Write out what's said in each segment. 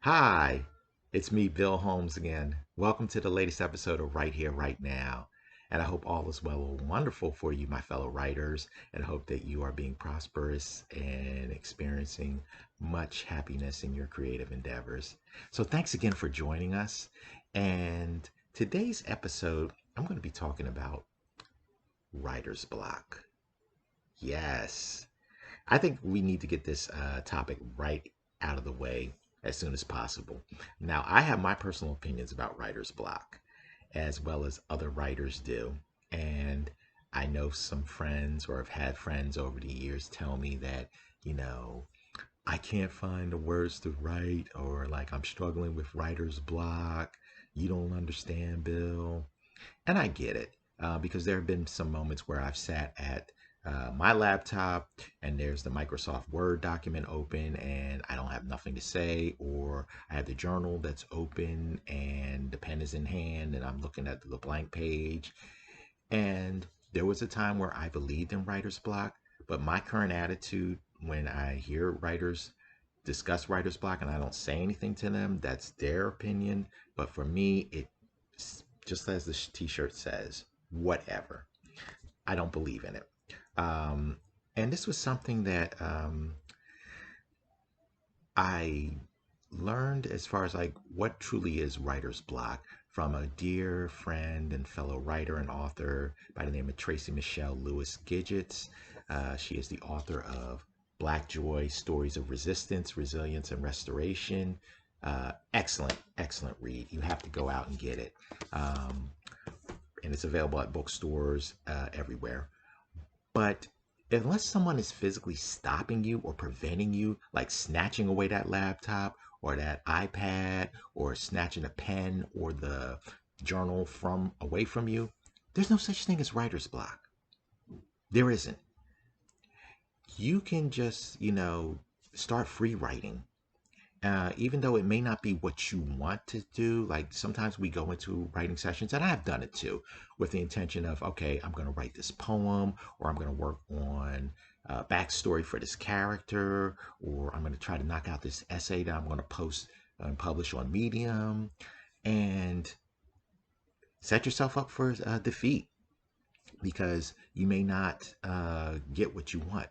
Hi, it's me, Bill Holmes again. Welcome to the latest episode of Right Here, Right Now. And I hope all is well and wonderful for you, my fellow writers, and hope that you are being prosperous and experiencing much happiness in your creative endeavors. So, thanks again for joining us. And today's episode, I'm going to be talking about writer's block. Yes, I think we need to get this topic right out of the way as soon as possible. Now, I have my personal opinions about writer's block, as well as other writers do. And I know some friends or have had friends over the years tell me that, you know, I can't find the words to write, or like I'm struggling with writer's block. You don't understand, Bill. And I get it because there have been some moments where I've sat at my laptop and there's the Microsoft Word document open and I don't have nothing to say, or I have the journal that's open and the pen is in hand and I'm looking at the blank page. And there was a time where I believed in writer's block, but my current attitude when I hear writers discuss writer's block and I don't say anything to them, that's their opinion. But for me, just as the t-shirt says, whatever. I don't believe in it. Um, and this was something that I learned as far as like what truly is writer's block from a dear friend and fellow writer and author by the name of Tracy Michelle Lewis Gidgets. She is the author of Black Joy, Stories of Resistance, Resilience, and Restoration. Excellent, excellent read. You have to go out and get it. And it's available at bookstores everywhere. But unless someone is physically stopping you or preventing you, like snatching away that laptop or that iPad or snatching a pen or the journal from away from you, there's no such thing as writer's block. There isn't. You can just, start free writing. Even though it may not be what you want to do, like sometimes we go into writing sessions, and I've done it too, with the intention of, okay, I'm going to write this poem, or I'm going to work on a backstory for this character, or I'm going to try to knock out this essay that I'm going to post and publish on Medium, and set yourself up for defeat because you may not get what you want.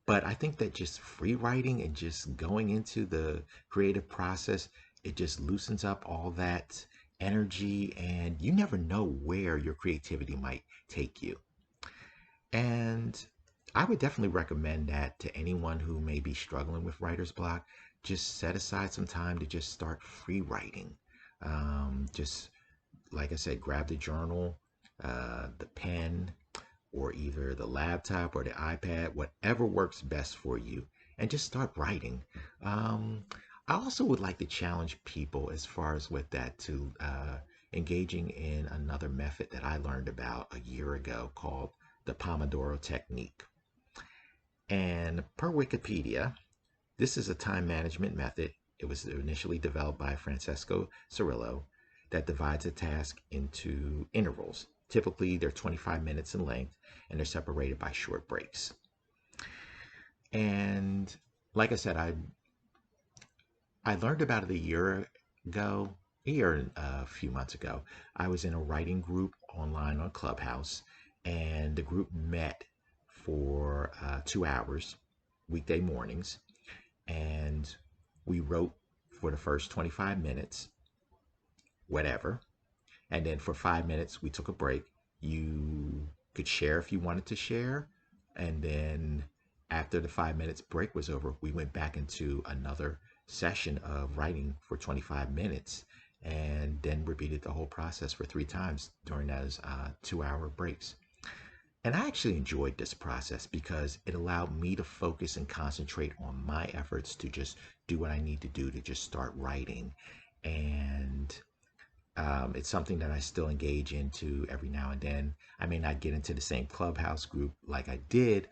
But I think that just free writing and just going into the creative process, it just loosens up all that energy, and you never know where your creativity might take you. And I would definitely recommend that to anyone who may be struggling with writer's block. Just set aside some time to just start free writing. Just like I said, grab the journal, the pen, or either the laptop or the iPad, whatever works best for you, and just start writing. Um, I also would like to challenge people as far as with that to engaging in another method that I learned about a year ago called the Pomodoro Technique. And per Wikipedia, this is a time management method. It was initially developed by Francesco Cirillo that divides a task into intervals. Typically, they're 25 minutes in length and they're separated by short breaks. And like I said, I learned about it ago, a year and a few months ago. I was in a writing group online on Clubhouse, and the group met for 2 hours, weekday mornings, and we wrote for the first 25 minutes, whatever. And then for 5 minutes, we took a break. You could share if you wanted to share. And then after the 5 minutes break was over, we went back into another session of writing for 25 minutes and then repeated the whole process for 3 times during those 2 hour breaks. And I actually enjoyed this process because it allowed me to focus and concentrate on my efforts to just do what I need to do to just start writing. And it's something that I still engage into every now and then. I may not get into the same clubhouse group like I did,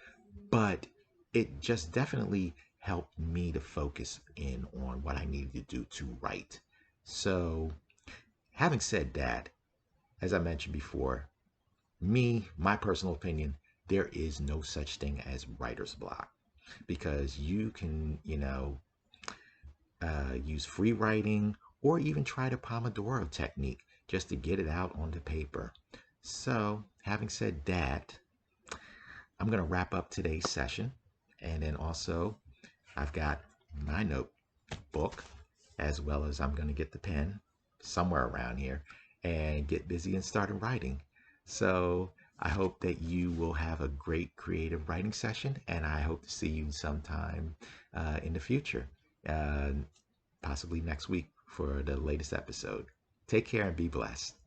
but it just definitely helped me to focus in on what I needed to do to write. So, having said that, as I mentioned before, my personal opinion, there is no such thing as writer's block because you can, use free writing, or even try the Pomodoro technique just to get it out on the paper. So, having said that, I'm going to wrap up today's session. And then also, I've got my notebook, as well as I'm going to get the pen somewhere around here and get busy and start writing. So I hope that you will have a great creative writing session, and I hope to see you sometime in the future, uh, possibly next week for the latest episode. Take care and be blessed.